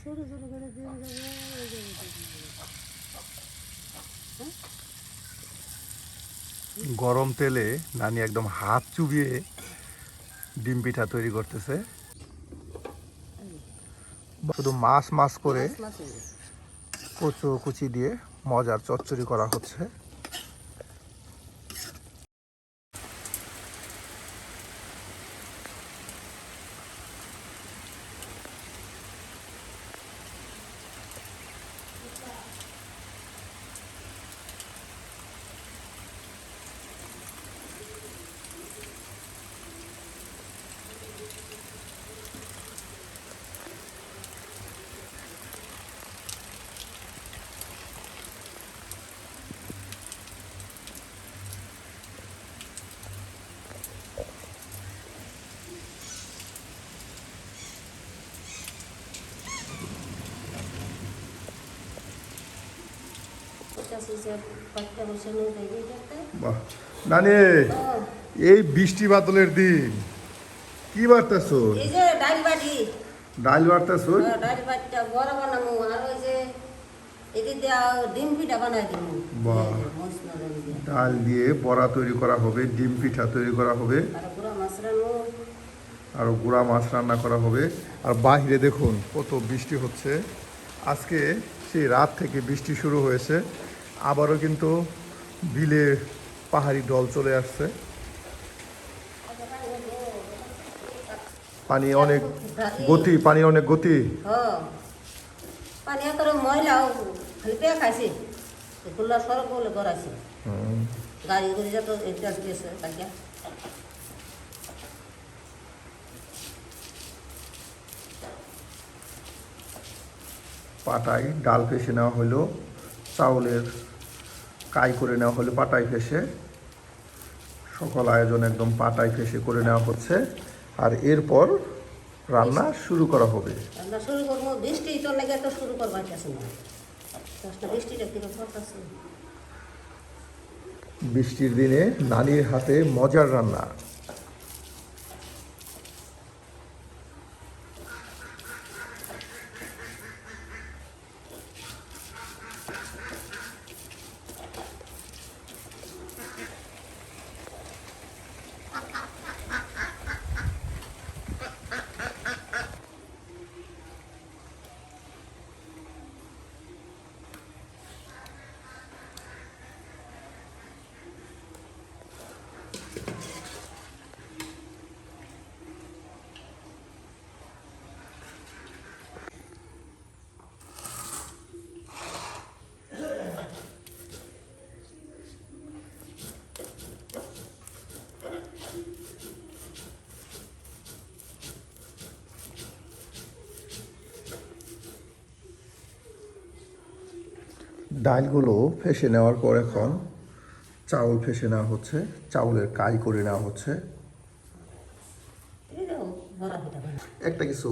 ছোট ছোট করে দিয়ে গরম তেলে নানি একদম হাত চুবিয়ে ডিম পিঠা তৈরি করতেছে। শুধু মাছ মাছ করে কচু কুচি দিয়ে মজার চচ্চড়ি করা হচ্ছে। বাহ নানি, এই বৃষ্টি বাদলের দিন কি বাড়তেছো? এই যে ডাল বাটি, ডাল বাড়তেছো? ডাল বাটিটা বড় বানাবো আর ওই যে এটি দিয়ে ডিম পিঠা বানাই দিব। বাহ, ডাল দিয়ে বড়া তৈরি করা হবে, ডিম পিঠা তৈরি করা হবে, আর গুঁড়া মাছ রান্না করা হবে। আর বাহিরে দেখুন কত বৃষ্টি হচ্ছে। আজকে সেই রাত থেকে বৃষ্টি শুরু হয়েছে, আবারও কিন্তু বিলে পাহাড়ি ঢল চলে আসছে। পানি অনেক গতি, পানি অনেক গতি। পানি এত ময়লা খালি পেয়ে খাইছে, খোলা সড়ক বলে গড়াইছে, গাড়ি করে যত ইতিহাস দিয়েছে কালকে। পাটায় ডাল ফেসে নেওয়া হলো, চাউলের কাই করে নেওয়া হলো পাটায় ফেসে। সকল আয়োজন একদম পাটায় ফেসে করে নেওয়া হচ্ছে। আর এরপর রান্না শুরু করা হবে। রান্না শুরু করবো, বৃষ্টি তো লেগে তো শুরু করবো আছে না, বৃষ্টিটা কিরকম করতেছে। বৃষ্টির দিনে নানির হাতে মজার রান্না। ডালগুলো ফেসে নেওয়ার পর এখন চাউল ফেসে নেওয়া হচ্ছে, চাউলের কাই করে নেওয়া হচ্ছে। একটা কিছু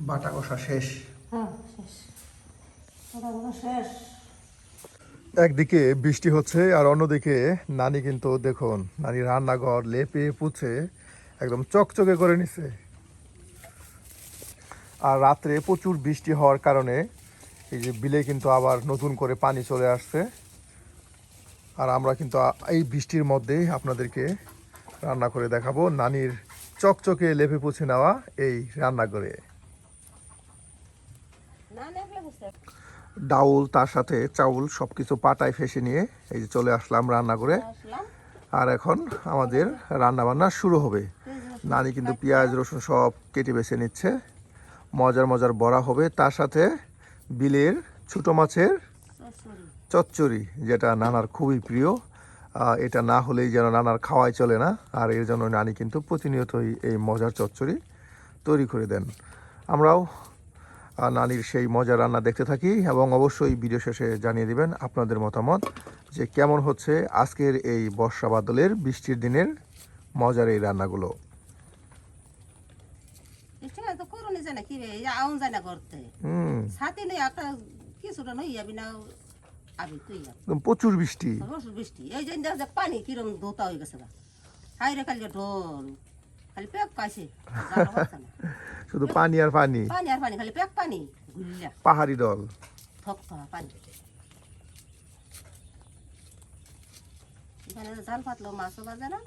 বাটা কষা শেষ। শেষ। একদিকে বৃষ্টি হচ্ছে আর অন্যদিকে নানি কিন্তু দেখুন, নানি রান্নাঘর লেপে পুছে একদম চকচকে করে নিছে। আর রাত্রে প্রচুর বৃষ্টি হওয়ার কারণে এই যে বিলে কিন্তু আবার নতুন করে পানি চলে আসছে। আর আমরা কিন্তু এই বৃষ্টির মধ্যেই আপনাদেরকে রান্না করে দেখাবো নানির চকচকে লেপে পুছে নেওয়া এই রান্নাঘরে। ডাউল তার সাথে চাউল সব কিছু পাটায় ফেসে নিয়ে এই যে চলে আসলাম রান্নাঘরে। আর এখন আমাদের রান্না বান্না শুরু হবে। নানি কিন্তু পেঁয়াজ রসুন সব কেটে বেছে নিচ্ছে। মজার মজার বড়া হবে, তার সাথে বিলের ছোটো মাছের চচ্চড়ি, যেটা নানার খুবই প্রিয়। এটা না হলেই যেন নানার খাওয়াই চলে না। আর এর জন্য নানি কিন্তু প্রতিনিয়তই এই মজার চচ্চড়ি তৈরি করে দেন। আমরাও নানির সেই মজার রান্না দেখতে থাকি এবং অবশ্যই ভিডিও শেষে জানিয়ে দিবেন আপনাদের মতামত যে কেমন হচ্ছে আজকের এই বর্ষা বাদলের বৃষ্টির দিনের মজার এই রান্নাগুলো। প্রচুর বৃষ্টি, এই যে পানি কিরম ধোতা হয়ে গেছে, হাইরে খালি ঢোল, খালি পেক পাইছে, শুধু পানি আর পানি, পানি আর পানি, খালি পেক পানি, পাহাড়ি দল পানি। এখানে জাল পাতলো, মাছও বাজে না।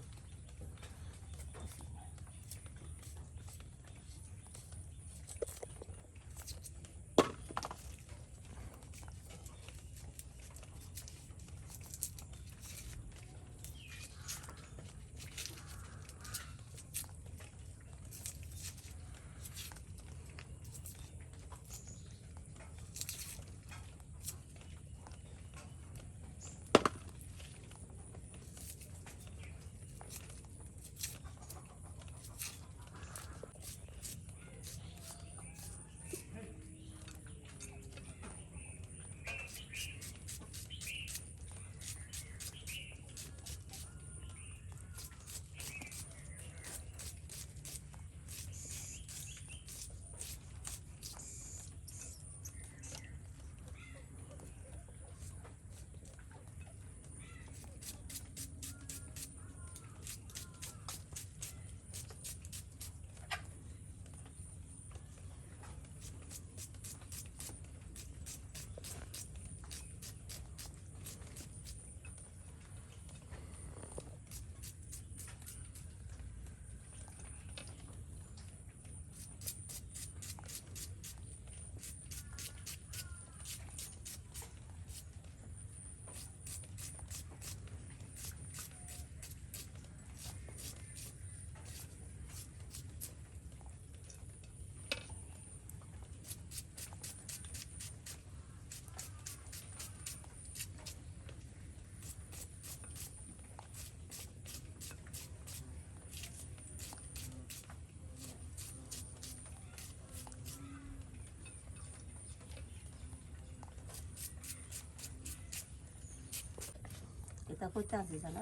এটা কইতে আছে জানা,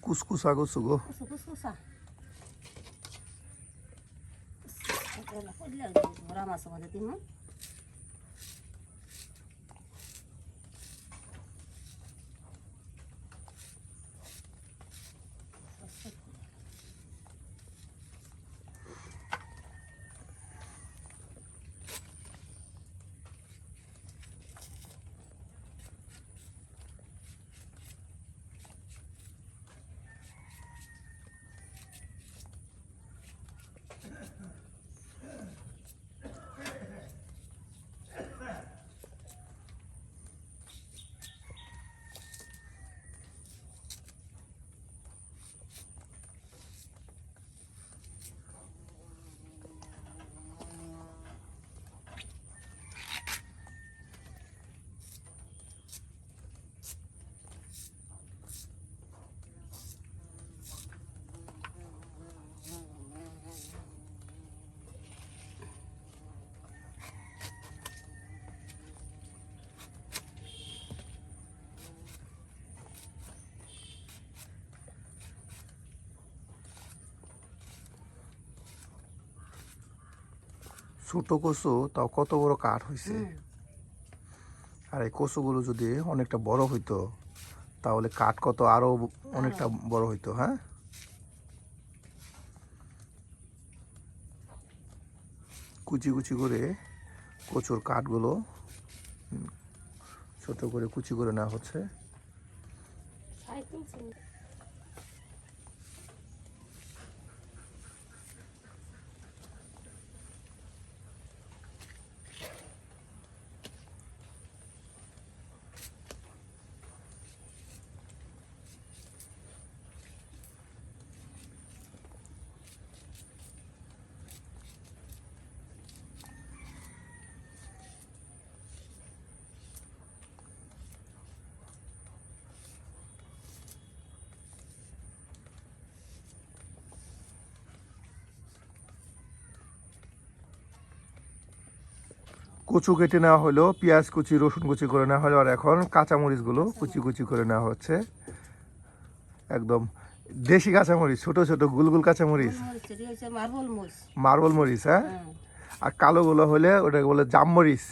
কুসকুসা গো সুগো, কুসকুসা ভরা মাছ আমাদের দিন। ছোট কচু তাও কত বড় কাঠ হয়েছে। আর এই কচুগুলো যদি অনেকটা বড় হইতো তাহলে কাঠ কত আরো অনেকটা বড় হইতো। হ্যাঁ, কুচি কুচি করে কচুর কাঠগুলো ছোট করে কুচি করে নেওয়া হচ্ছে। কচু কেটে নেওয়া হলো, পেঁয়াজ কুচি রসুন কুচি করে নেওয়া হলো, আর এখন কাঁচামরিচগুলো কুচি কুচি করে নেওয়া হচ্ছে। একদম দেশি কাঁচামরিচ, ছোট ছোট গুলগুল কাঁচামরিচ, মার্বল মরিচ। হ্যাঁ, আর কালোগুলো হলে ওটাকে বলে জামমরিচ।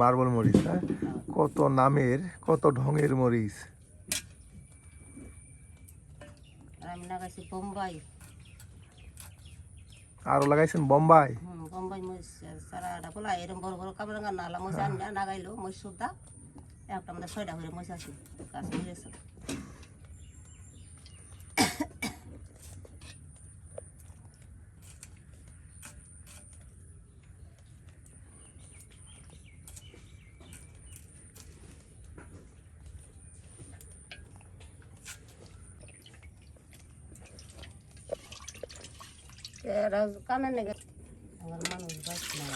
মার্বল মরিচ। হ্যাঁ, কত নামের কত ঢঙের মরিচ। আমি লাগাইছি বোম্বাই, আরো লাগাইছেন বোম্বাই। বোম্বাই মরিচ সারাটা বলা এরকম বড় বড় কাবলা নালা মরিচ আনলে লাগাইলো মরিচ সুদ্ধা একটা আমাদের 6টা করে মরিচ আছে গাছ মরিচ। কানে নেগে আমার মানুষ গাছ না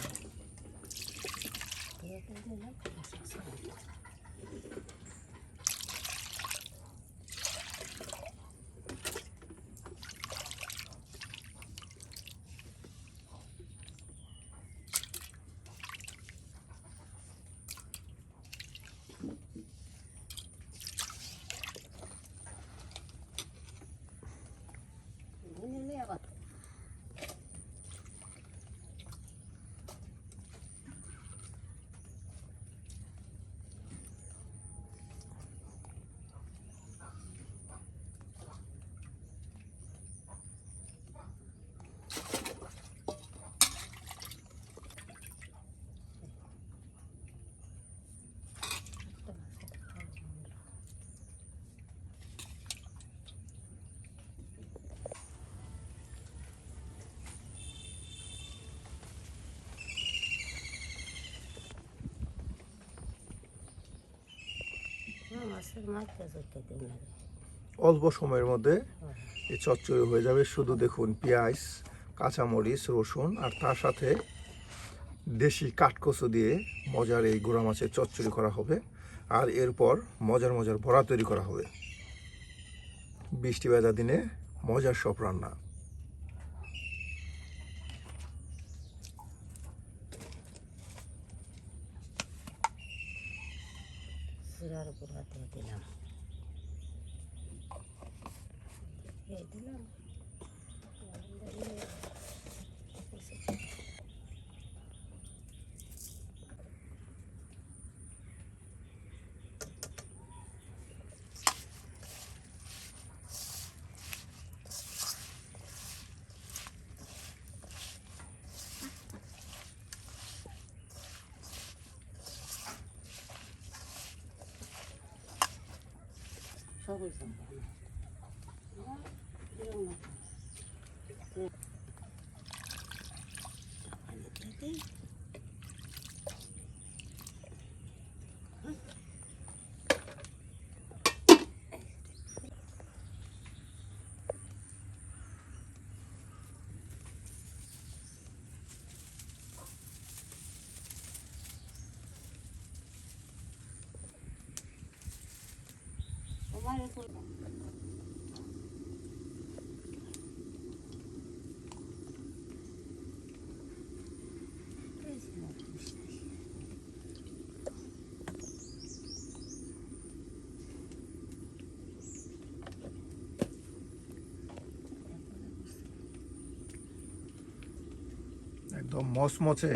অল্প সময়ের মধ্যে এই চচ্চড়ি হয়ে যাবে। শুধু দেখুন পেঁয়াজ, কাঁচামরিচ, রসুন আর তার সাথে দেশি কাঠকচু দিয়ে মজার এই গুঁড়া মাছের চচ্চড়ি করা হবে। আর এরপর মজার মজার বড়া তৈরি করা হবে। বৃষ্টি ভেজা দিনে মজার সব রান্না। জিরার গুঁড়া দিয়ে দিলাম, দিলাম সবই একদম মচমচে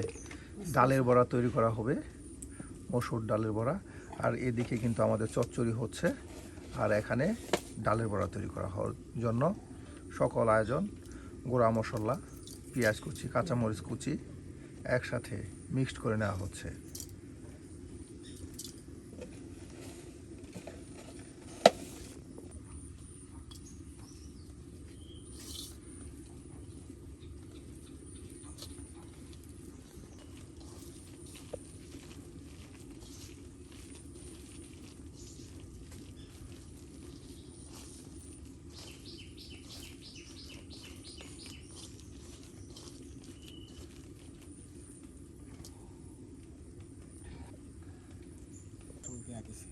ডালের বড়া তৈরি করা হবে, মসুর ডালের বড়া। আর এদিকে কিন্তু আমাদের চচ্চড়ি হচ্ছে, আর এখানে ডালের বড়া তৈরি করা হওয়ার জন্য সকল আয়োজন গুঁড়া মশলা, পেঁয়াজ কুচি, কাঁচামরিচ কুচি একসাথে মিক্সড করে নেওয়া হচ্ছে। দিয়া দিছি।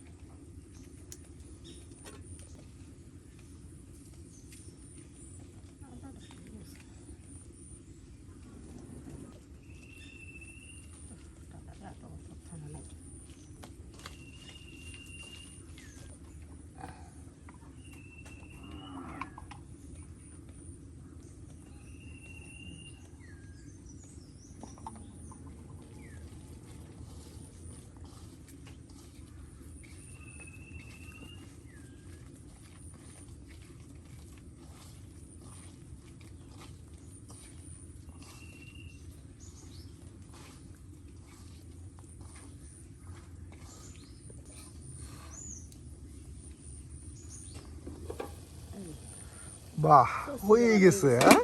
বাহ, হয়ে গেছে। হ্যাঁ,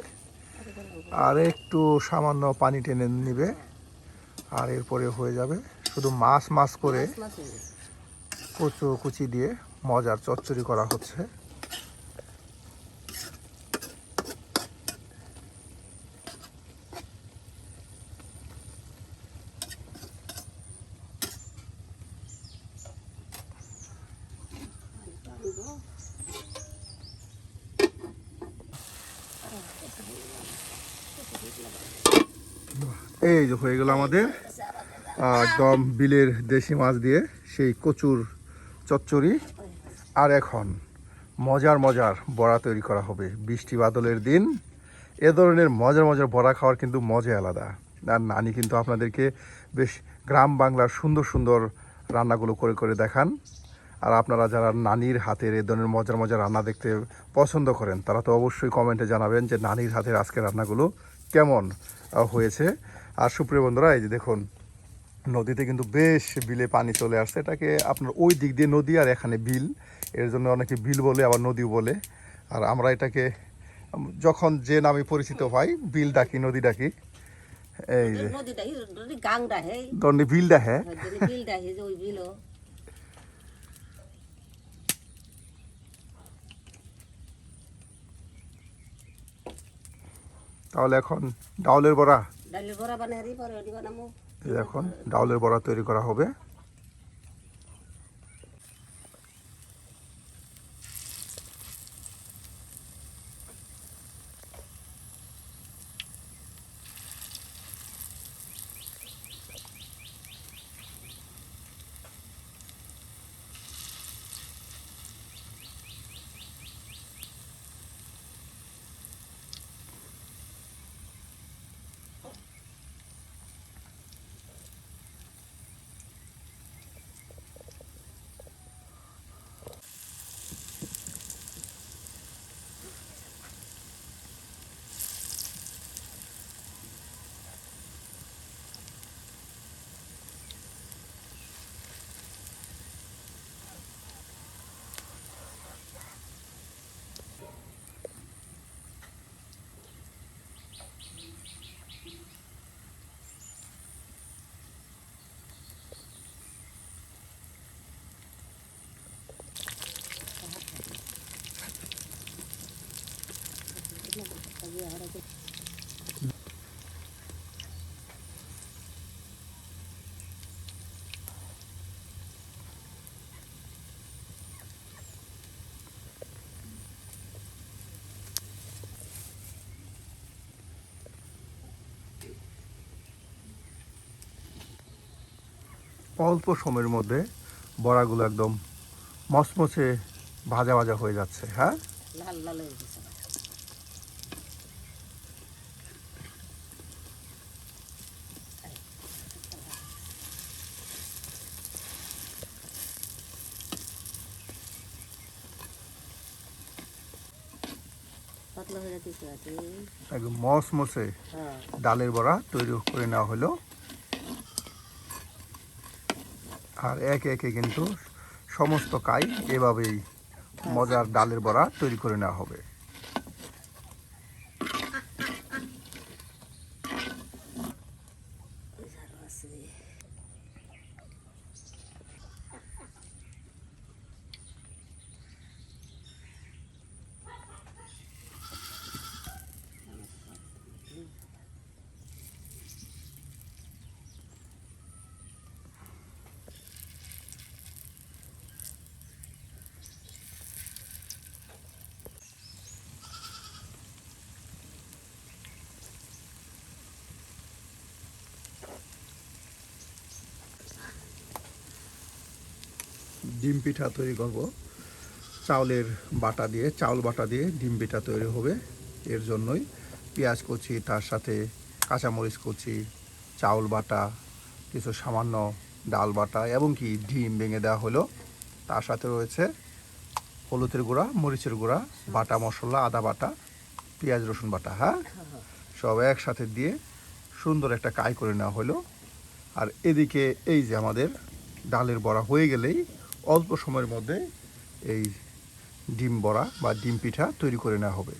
আর একটু সামান্য পানি টেনে নিবে আর এরপরে হয়ে যাবে। শুধু মাছ মাছ করে মাছ হয়ে গেছে। কচু কুচি দিয়ে মজার চচ্চড়ি করা হচ্ছে। এই যে হয়ে গেল আমাদের একদম বিলের দেশি মাছ দিয়ে সেই কচুর চচ্চড়ি। আর এখন মজার মজার বড়া তৈরি করা হবে। বৃষ্টি বাদলের দিন এ ধরনের মজার মজার বড়া খাওয়ার কিন্তু মজা আলাদা। আর নানি কিন্তু আপনাদেরকে বেশ গ্রাম বাংলার সুন্দর সুন্দর রান্নাগুলো করে করে দেখান। আর আপনারা যারা নানির হাতের এ ধরনের মজার মজার রান্না দেখতে পছন্দ করেন তারা তো অবশ্যই কমেন্টে জানাবেন যে নানির হাতের আজকের রান্নাগুলো কেমন হয়েছে। আর সুপ্রিয় বন্ধুরা, এই যে দেখুন নদীতে কিন্তু বেশ বিলে পানি চলে আসছে। এটাকে আপনার ওই দিক দিয়ে নদী আর এখানে বিল, এর জন্য অনেকে বিল বলে আবার নদীও বলে। আর আমরা এটাকে যখন যে নামে পরিচিত হয় বিল ডাকি, নদী ডাকি। এই যে নদীটা গাংটা হে দণ্ডে বিলটা, হ্যাঁ বিলটা হে যে ওই বিল। তাহলে এখন ডাউলের বড়া, ডালের বড়া বানাই পরে ওটি বানাবো। এখন ডাউলের বড়া তৈরি করা হবে। অল্প সময়ের মধ্যে বড়াগুলো একদম মচমচে ভাজা ভাজা হয়ে যাচ্ছে। হ্যাঁ, লাল লাল হয়ে গেছে। পাতলা হয়ে কিছু আছে। একদম মসমসে হ্যাঁ ডালের বড়া তৈরি করে নেওয়া হলো। আর একে একে কিন্তু সমস্ত কাই এভাবেই মজার ডালের বড়া তৈরি করে নেওয়া হবে। ঝাড়ু আছে। ডিম পিঠা তৈরি করব চাউলের বাটা দিয়ে, চাউল বাটা দিয়ে ডিম পিঠা তৈরি হবে। এর জন্যই পেঁয়াজ কুচি, তার সাথে কাঁচামরিচ কুচি, চাউল বাটা, কিছু সামান্য ডাল বাটা এবং কি ডিম ভেঙে দেওয়া হলো। তার সাথে রয়েছে হলুদের গুঁড়া, মরিচের গুঁড়া, বাটা মশলা, আদা বাটা, পেঁয়াজ রসুন বাটা। হ্যাঁ, সব একসাথে দিয়ে সুন্দর একটা কাই করে নেওয়া হলো। আর এদিকে এই যে আমাদের ডালের বড়া হয়ে গেলেই অল্প সময়ের মধ্যে এই ডিম বড়া বা ডিম পিঠা তৈরি করে নেওয়া হবে।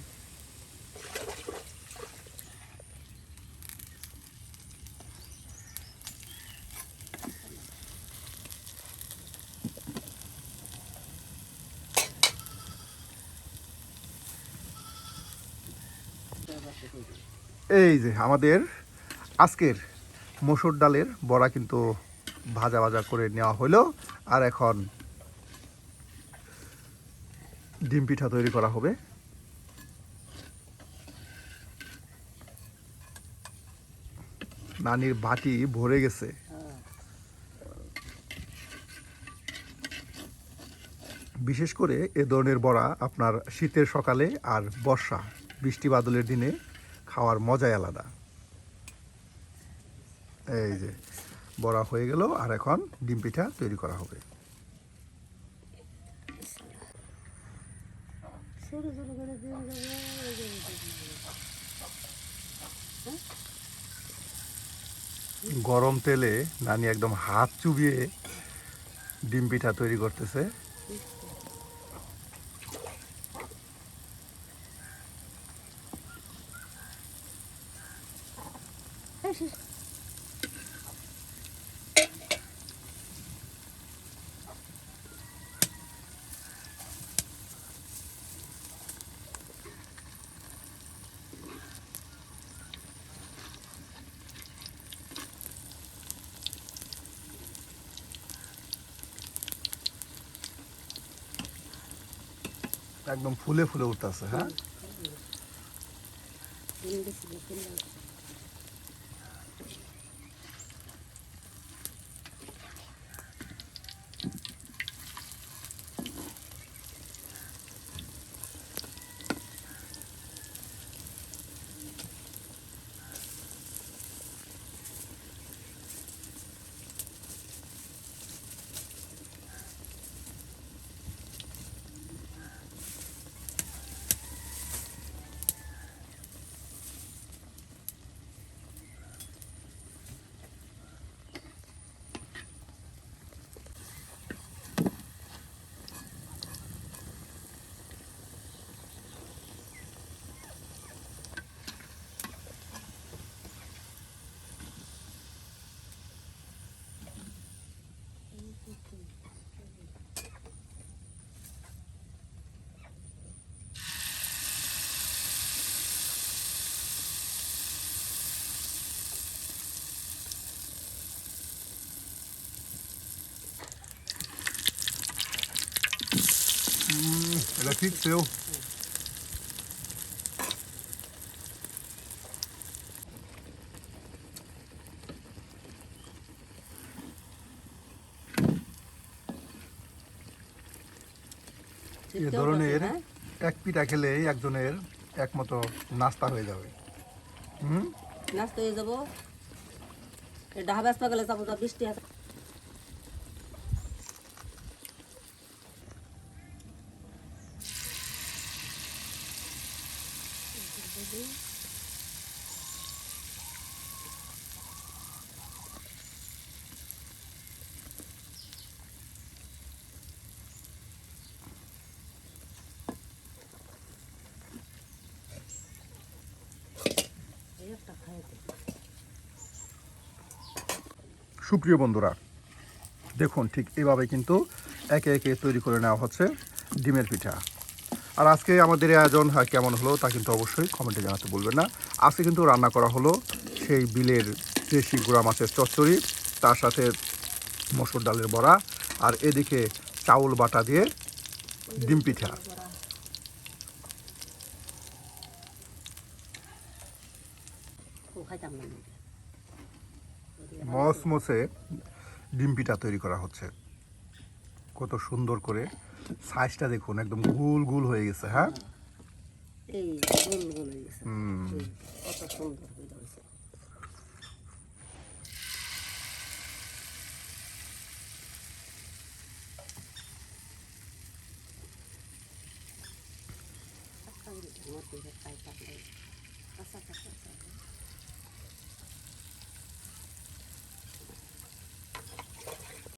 এই যে আমাদের আজকের মসুর ডালের বড়া কিন্তু ভাজা ভাজা করে নেওয়া হলো। আর এখন ডিম পিঠা তৈরি করা হবে। নানির বাটি ভরে গেছে। বিশেষ করে এ ধরনের বড়া আপনার শীতের সকালে আর বর্ষা বৃষ্টি বাদলের দিনে খাওয়ার মজাই আলাদা। এই যে বড়া হয়ে গেল, আর এখন ডিম পিঠা তৈরি করা হবে। সরু সরু করে দিয়ে গরম তেলে নানি একদম হাত চুবিয়ে ডিম পিঠা তৈরি করতেছে। একদম ফুলে ফুলে উঠতেছে। হ্যাঁ, এটা ঠিক সেও। এ ধরনের এক পিঠা খেলে একজনের একমতো নাস্তা হয়ে যাবে। নাস্তা হয়ে যাবো। ডাহা ব্যস্ত গেলে যাবো, বৃষ্টি আছে। এই একটা খাইতে সুপ্রিয় বন্ধুরা, দেখুন ঠিক এভাবে কিন্তু একে একে তৈরি করে নেওয়া হচ্ছে ডিমের পিঠা। আর আজকে আমাদের এই আয়োজন কেমন হলো তা কিন্তু অবশ্যই কমেন্টে জানাতে বলবেন না। আজকে কিন্তু রান্না করা হলো সেই বিলের দেশি গুঁড়া মাছের চচ্চড়ি, তার সাথে মসুর ডালের বড়া, আর এদিকে চাউল বাটা দিয়ে ডিম পিঠা। খাইতাম না মসমসে ডিম পিঠা তৈরি করা হচ্ছে। কত সুন্দর করে সাইজটা দেখুন, একদম গোল গোল হয়ে গেছে। হ্যাঁ, এই গোল গোল হয়ে গেছে কত সুন্দর হয়ে যাচ্ছে।